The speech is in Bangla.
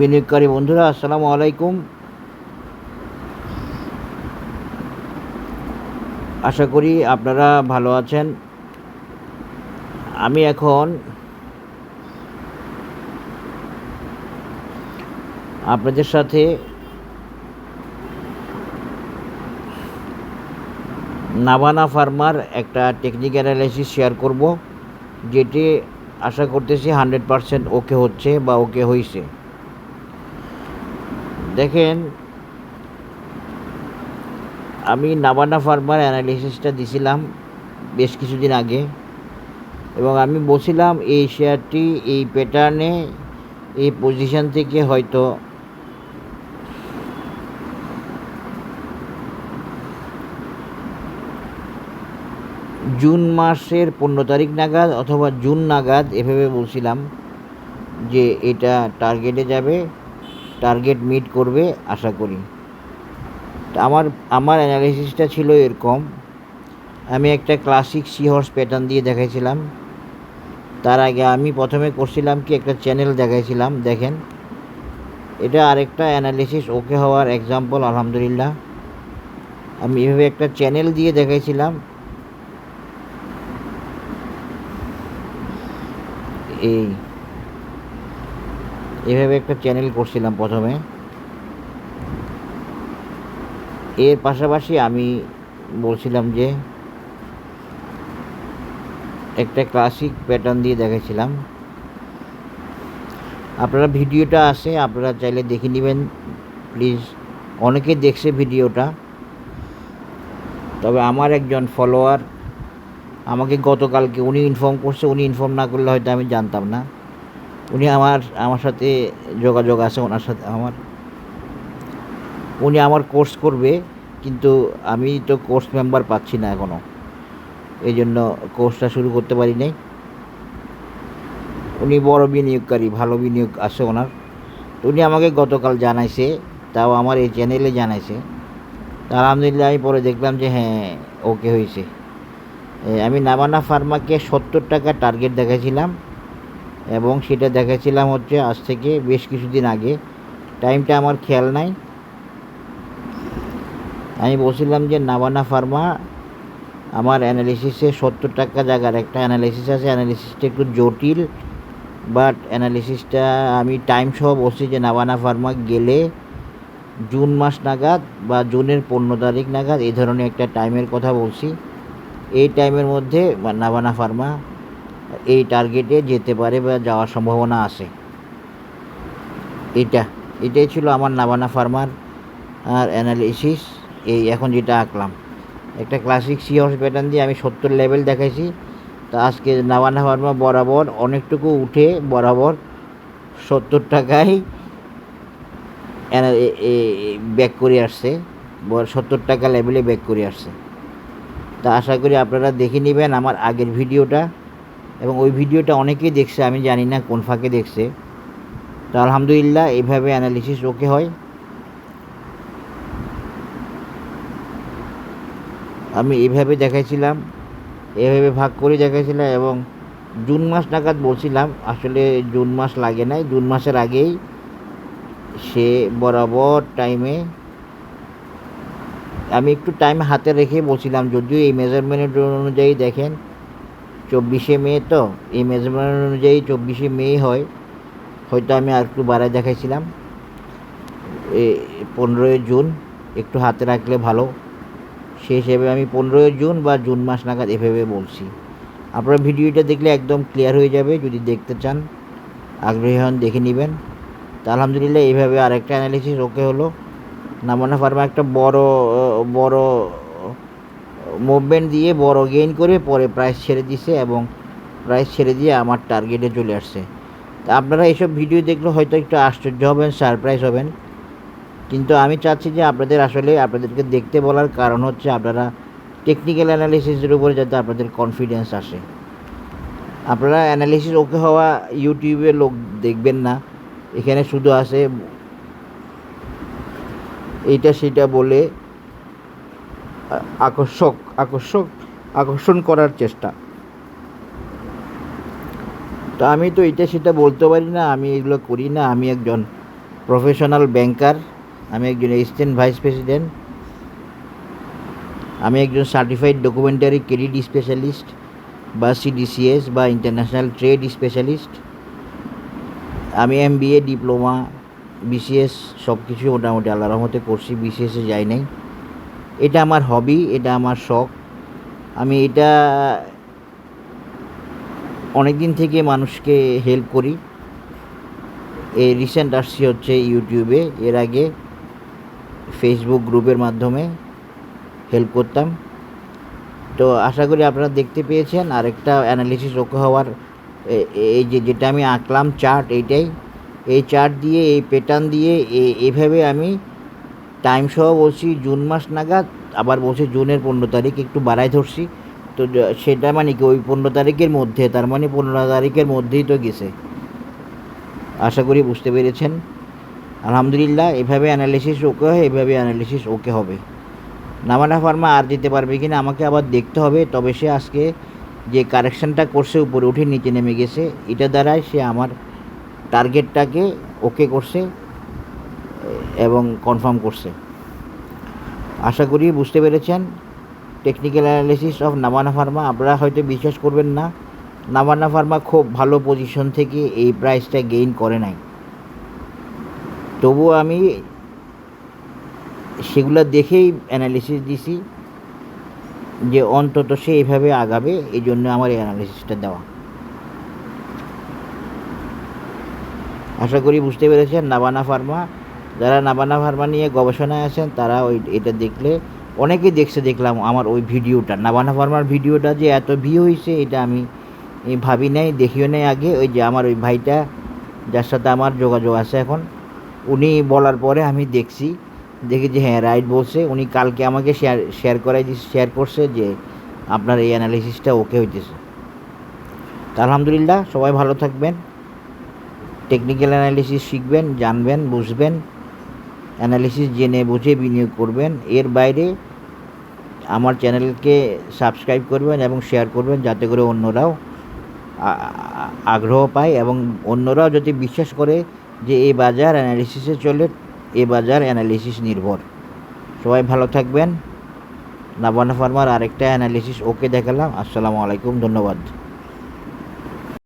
বিনিয়োগকারী বন্ধুরা, আসসালামু আলাইকুম। আশা করি আপনারা ভালো আছেন। আমি এখন আপনাদের সাথে নাভানা ফার্মার একটা টেকনিক্যাল অ্যানালাইসিস শেয়ার করব, যেটি আশা করতেছি 100% ওকে হচ্ছে বা ওকে হয়েছে। দেখেন, আমি নাভানা ফার্মার অ্যানালিসিসটা দিছিলাম বেশ কিছুদিন আগে, এবং আমি বলছিলাম এই শেয়ারটি এই প্যাটার্নে এই পজিশন থেকে হয়তো জুন মাসের 15 তারিখ নাগাদ অথবা জুন নাগাদ এভাবে বলছিলাম যে এটা টার্গেটে যাবে, টার্গেট মিট করবে আশা করি। আমার অ্যানালিসিসটা ছিল এরকম। আমি একটা ক্লাসিক সি হর্স প্যাটার্ন দিয়ে দেখাইছিলাম। তার আগে আমি প্রথমে করছিলাম কি, একটা চ্যানেল দেখাইছিলাম। দেখেন, এটা আরেকটা অ্যানালিসিস ওকে হওয়ার এক্সাম্পল, আলহামদুলিল্লাহ। আমি এভাবে একটা চ্যানেল দিয়ে দেখাইছিলাম। এভাবে একটা চ্যানেল করছিলাম প্রথমে। এর পাশাপাশি আমি বলছিলাম যে একটা ক্লাসিক প্যাটার্ন দিয়ে দেখাইছিলাম। আপনারা ভিডিওটা আছে, আপনারা চাইলে দেখে নেবেন প্লিজ। অনেকে দেখছে ভিডিওটা, তবে আমার একজন ফলোয়ার আমাকে গতকালকে উনি ইনফর্ম করছে। উনি ইনফর্ম না করলে হয়তো আমি জানতাম না। উনি আমার সাথে যোগাযোগ আছে, ওনার সাথে উনি আমার কোর্স করবে, কিন্তু আমি তো কোর্স মেম্বার পাচ্ছি না এখনও, এই জন্য কোর্সটা শুরু করতে পারি নাই। উনি বড় বিনিয়োগকারী, ভালো বিনিয়োগ আছে ওনার। তো উনি আমাকে গতকাল জানাইছে, তাও আমার এই চ্যানেলে জানাইছে। তা আলহামদুলিল্লাহ, আমি পরে দেখলাম যে হ্যাঁ, ওকে হয়েছে। আমি নাভানা ফার্মাকে 70 টাকা টার্গেট দেখাইছিলাম, এবং সেটা দেখাইছিলাম হচ্ছে আজ থেকে বেশ কিছুদিন আগে। টাইমটা আমার খেয়াল নাই। আমি বলছিলাম যে নাভানা ফার্মা আমার অ্যানালিসিসে 70 টাকা জায়গার একটা অ্যানালিসিস আছে। অ্যানালিসিসটা একটু জটিল, বাট অ্যানালিসিসটা আমি টাইম সহ বলছি যে নাভানা ফার্মা গেলে জুন মাস নাগাদ বা জুনের 15 তারিখ নাগাদ, এই ধরনের একটা টাইমের কথা বলছি। এই টাইমের মধ্যে নাভানা ফার্মা এই টার্গেটে যেতে পারে বা যাওয়ার সম্ভাবনা আছে। এটাই ছিল আমার নাভানা ফার্মার আর অ্যানালিসিস। এখন যেটা আঁকলাম, একটা ক্লাসিক সি হর্স প্যাটার্ন দিয়ে আমি 70 লেভেল দেখাইছি। তা আজকে নাভানা ফার্মা বরাবর অনেকটুকু উঠে বরাবর 70 টাকায় ব্যাক করে আসছে, 70 টাকা লেভেলে ব্যাক করে আসছে। তা আশা করি আপনারা দেখে নেবেন আমার আগের ভিডিওটা, এবং ওই ভিডিওটা অনেকেই দেখছে, আমি জানি না কোন ফাঁকে দেখছে। তো আলহামদুলিল্লাহ, এইভাবে অ্যানালিসিস ওকে হয়। আমি এইভাবে দেখাইছিলাম, এভাবে ভাগ করে দেখাইছিলাম, এবং জুন মাস নাগাদ বলছিলাম। আসলে জুন মাস লাগে নাই, জুন মাসের আগেই সে বরাবর টাইমে, আমি একটু টাইম হাতে রেখে বলছিলাম, যদিও এই মেজারমেন্ট অনুযায়ী দেখেন 24শে মে, তো এই মেজারমেন্ট অনুযায়ী 24শে মে হয়, হয়তো আমি আর একটু বাড়ায় দেখাইছিলাম 15ই জুন, একটু হাতে রাখলে ভালো। সেই হিসেবে আমি 15ই জুন বা জুন মাস নাগাদ এভাবে বলছি। আপনারা ভিডিওটা দেখলে একদম ক্লিয়ার হয়ে যাবে। যদি দেখতে চান, আগ্রহী হন, দেখে নেবেন। তা আলহামদুলিল্লাহ, এইভাবে আরেকটা অ্যানালিসিস ওকে হলো। নাভানা ফার্মা একটা বড় মুভমেন্ট দিয়ে বড় গেইন করে পরে প্রাইস ছেড়ে দিছে, এবং প্রাইস ছেড়ে দিয়ে আমার টার্গেটে চলে আসছে। তা আপনারা এইসব ভিডিও দেখলে হয়তো একটু আশ্চর্য হবেন, সারপ্রাইজ হবেন, কিন্তু আমি চাচ্ছি যে আপনাদেরকে দেখতে বলার কারণ হচ্ছে আপনারা টেকনিক্যাল অ্যানালিসিসের উপরে যাতে আপনাদের কনফিডেন্স আসে। আপনারা অ্যানালিসিস ওকে হওয়া ইউটিউবে লোক দেখবেন না, এখানে শুধু আসে এইটা সেটা বলে আকর্ষণ করার চেষ্টা। তো আমি তো এটা সেটা বলতে পারি না, আমি এগুলো করি না। আমি একজন প্রফেশনাল ব্যাংকার, আমি একজন অ্যাসিস্ট্যান্ট ভাইস প্রেসিডেন্ট, আমি একজন সার্টিফাইড ডকুমেন্টারি ক্রেডিট স্পেশালিস্ট বা সিডিসিএস বা ইন্টারন্যাশনাল ট্রেড স্পেশালিস্ট। আমি এমবিএ, ডিপ্লোমা, বিসিএস সব কিছু মোটামুটি আল্লাহর রহমতে করছি, বিসিএসে যাই নাই। এটা আমার হবি, এটা আমার শখ। আমি এটা অনেক দিন থেকে মানুষকে হেল্প করি। এই রিসেন্ট আসছি হচ্ছে ইউটিউবে, এর আগে ফেসবুক গ্রুপের মাধ্যমে হেল্প করতাম। তো আশা করি আপনারা দেখতে পেয়েছেন আরেকটা অ্যানালিসিস ওকে হওয়ার এই যেটা আমি আঁকলাম চার্ট, এই চার্ট দিয়ে, এই প্যাটার্ন দিয়ে এইভাবে আমি টাইম সহ বলছি জুন মাস নাগাদ, আবার বলছি জুনের 15 তারিখ, একটু বাড়াই ধরছি। তো সেটা মানে কি ওই 15 তারিখের মধ্যে, তার মানে 15 তারিখের মধ্যেই তো গেছে। আশা করি বুঝতে পেরেছেন। আলহামদুলিল্লাহ, এভাবে অ্যানালিসিস ওকে হয়, এভাবে অ্যানালিসিস ওকে হবে। নাভানা ফার্মা আর যেতে পারবে কি না আমাকে আবার দেখতে হবে। তবে সে আজকে যে কারেকশানটা করছে, উপরে উঠে নিচে নেমে গেছে, এটা দ্বারাই সে আমার টার্গেটটাকে ওকে করছে এবং কনফার্ম করছে। আশা করি বুঝতে পেরেছেন technical analysis of Navana Pharma. আপনারা হয়তো বিশ্বাস করবেন না, নাভানা ফার্মা খুব ভালো পজিশন থেকে এই প্রাইসটা গেইন করে নাই। তবুও আমি সেগুলো দেখেই অ্যানালিসিস দিছি যে অন্তত সে এইভাবে আগাবে, এই জন্য আমার এই অ্যানালিসিসটা দেওয়া। আশা করি বুঝতে পেরেছেন নাভানা ফার্মা। যারা নাভানা ফার্মা নিয়ে গবেষণায় আছেন তারা এটা দেখলে, অনেকেই দেখছে দেখলাম আমার ওই ভিডিওটা, নাভানা ফার্মার ভিডিওটা যে এত ভিউ হয়েছে এটা আমি ভাবি নাই, দেখিও নাই আগে। ওই যে আমার ওই ভাইটা যার সাথে আমার যোগাযোগ আছে এখন, উনি বলার পরে আমি দেখি যে হ্যাঁ রাইট বলছে। উনি কালকে আমাকে শেয়ার করছে যে আপনার এই অ্যানালিসিসটা ওকে হইতেছে। তা আলহামদুলিল্লাহ, সবাই ভালো থাকবেন। টেকনিক্যাল অ্যানালিসিস শিখবেন, জানবেন, বুঝবেন, অ্যানালিসিস জেনে বুঝে বিনিয়োগ করবেন। এর বাইরে আমার চ্যানেলকে সাবস্ক্রাইব করবেন এবং শেয়ার করবেন, যাতে করে অন্যরাও আগ্রহ পায় এবং অন্যরাও যদি বিশ্বাস করে যে এই বাজার অ্যানালিসিসে চলে, এ বাজার অ্যানালিসিস নির্ভর। সবাই ভালো থাকবেন। নাভানা ফার্মার আরেকটা অ্যানালিসিস ওকে দেখালাম। আসসালামু আলাইকুম, ধন্যবাদ।